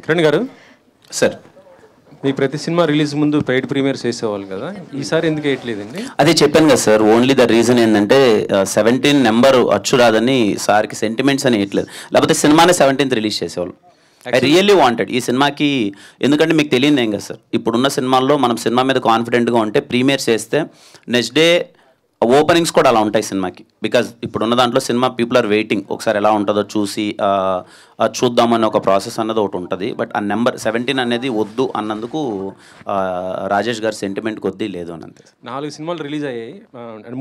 కిరణ్ గారు సార్ మీ ప్రతి cinema release ముందు పెయిడ్ ప్రీమియర్స్ వేసేవాళ్ళు కదా, ఈసారి ఎందుకు వేయట్లేదండి? అదే చెప్పాను కదా సార్, ఓన్లీ ద రీజన్ ఏంటంటే 17 నెంబర్ అచ్చు రాదని సార్కి సెంటిమెంట్స్ అని వేయట్లేదు, లేకపోతే సినిమానే 17th రిలీజ్ చేసేవాళ్ళు. ఐ రియల్లీ వాంటెడ్ ఈ సినిమాకి, ఎందుకంటే మీకు తెలియదు ఏం కదా సార్, ఇప్పుడున్న సినిమాల్లో మనం సినిమా మీద కాన్ఫిడెంట్గా ఉంటే ప్రీమియర్స్ చేస్తే నెక్స్ట్ డే ఓపెనింగ్స్ కూడా అలా ఉంటాయి సినిమాకి. బికాజ్ ఇప్పుడున్న దాంట్లో సినిమా పీపుల్ ఆర్ వెయిటింగ్, ఒకసారి ఎలా ఉంటుందో చూసి చూద్దామని ఒక ప్రాసెస్ అన్నది ఒకటి ఉంటుంది. బట్ ఆ నెంబర్ 17 అనేది వద్దు అన్నందుకు రాజేష్ గారి సెంటిమెంట్ కొద్దీ లేదు అని అంతే. 4 సినిమాలు రిలీజ్ అయ్యాయి,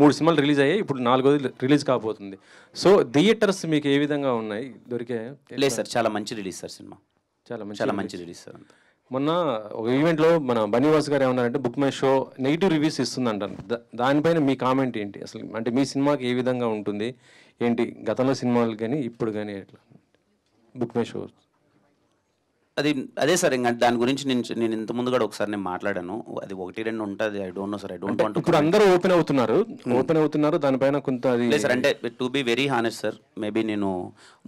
3 సినిమాలు రిలీజ్ అయ్యాయి, ఇప్పుడు 4వ రిలీజ్ కాబోతుంది. సో థియేటర్స్ మీకు ఏ విధంగా ఉన్నాయి, దొరికే? లేదు సార్, చాలా మంచి రిలీజ్ సార్ సినిమా, చాలా మంచి రిలీజ్ సార్. అంతా మొన్న ఒక ఈవెంట్లో మన బన్నీవాస్ గారు ఏమన్నారంటే BookMyShow negative reviews ఇస్తుందంటారు. దానిపైన మీ కామెంట్ ఏంటి అసలు? అంటే మీ సినిమాకి ఏ విధంగా ఉంటుంది ఏంటి, గతంలో సినిమాలు కానీ ఇప్పుడు కానీ ఎట్లా బుక్ మై షో? అదే సార్, ఇంకా దాని గురించి నేను ఇంత ముందు కూడా ఒకసారి నేను మాట్లాడాను. అది 1-2 ఉంటుంది. I don't know sir, I don't want. ఇప్పుడు అందరూ ఓపెన్ అవుతున్నారు దానిపైన కొంత అది లేదు సార్. అంటే to be very honest sir, maybe నేను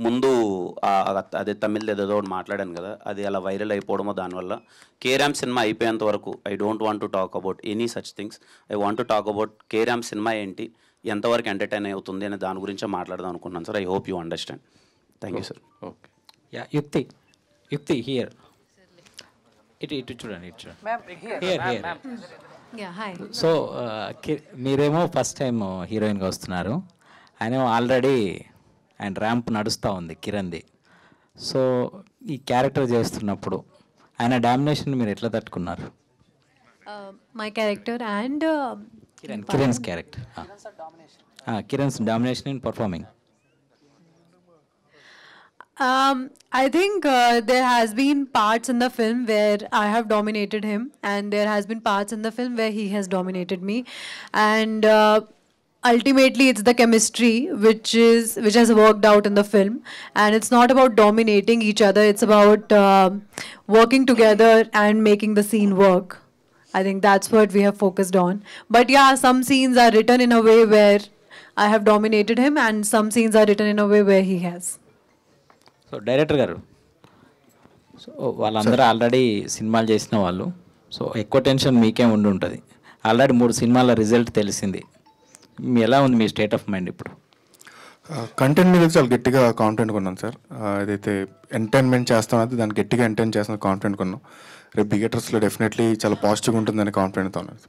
ముందు అదే తమిళ్ ఏదో ఒకటి మాట్లాడాను కదా, అది అలా వైరల్ అయిపోవడమో దానివల్ల కేరామ్ సినిమా అయిపోయేంత వరకు I don't want to talk about any such things. I want to talk about carrom cinema ఏంటి, ఎంతవరకు ఎంటర్టైన్ అవుతుంది అనే దాని గురించి మాట్లాడదాం అనుకున్నాను sir. I hope you understand. Thank you sir. Okay. Yeah యుక్తి హియర్, ఇటు చూడండి, ఇటు చూడండి, హియర్. Yeah hi. సో మీరేమో ఫస్ట్ టైం హీరోయిన్గా వస్తున్నారు, ఆయనేమో ఆల్రెడీ ఆయన ర్యాంప్ నడుస్తూ ఉంది కిరణ్ది. సో ఈ క్యారెక్టర్ చేస్తున్నప్పుడు ఆయన డామినేషన్ మీరు ఎట్లా తట్టుకున్నారు? My character and Kiran's character, Kiran's domination in performing. I think there has been parts in the film where I have dominated him, and there has been parts in the film where he has dominated me, and ultimately it's the chemistry which has worked out in the film, and it's not about dominating each other, it's about working together and making the scene work. I think that's what we have focused on. But yeah, some scenes are written in a way where I have dominated him, and some scenes are written in a way where he has. So director గారు, so వాళ్ళందరూ already సినిమాలు చేసిన వాళ్ళు, so ఎక్కువ tension మీకే ఉండి ఉంటుంది. Already 3 సినిమాల రిజల్ట్ తెలిసింది, ఎలా ఉంది మీ స్టేట్ ఆఫ్ మైండ్ ఇప్పుడు? కంటెంట్ మీద చాలా గట్టిగా కాన్ఫిడెంట్గా ఉన్నాను సార్. ఏదైతే ఎంటర్టైన్మెంట్ చేస్తామో దాన్ని గట్టిగా ఎంటర్టైన్ చేస్తున్న కాన్ఫిడెంట్గా ఉన్నాం. రేపు థియేటర్స్లో డెఫినెట్లీ చాలా పాజిటివ్గా ఉంటుందని కాన్ఫిడెంట్తో ఉన్నాను.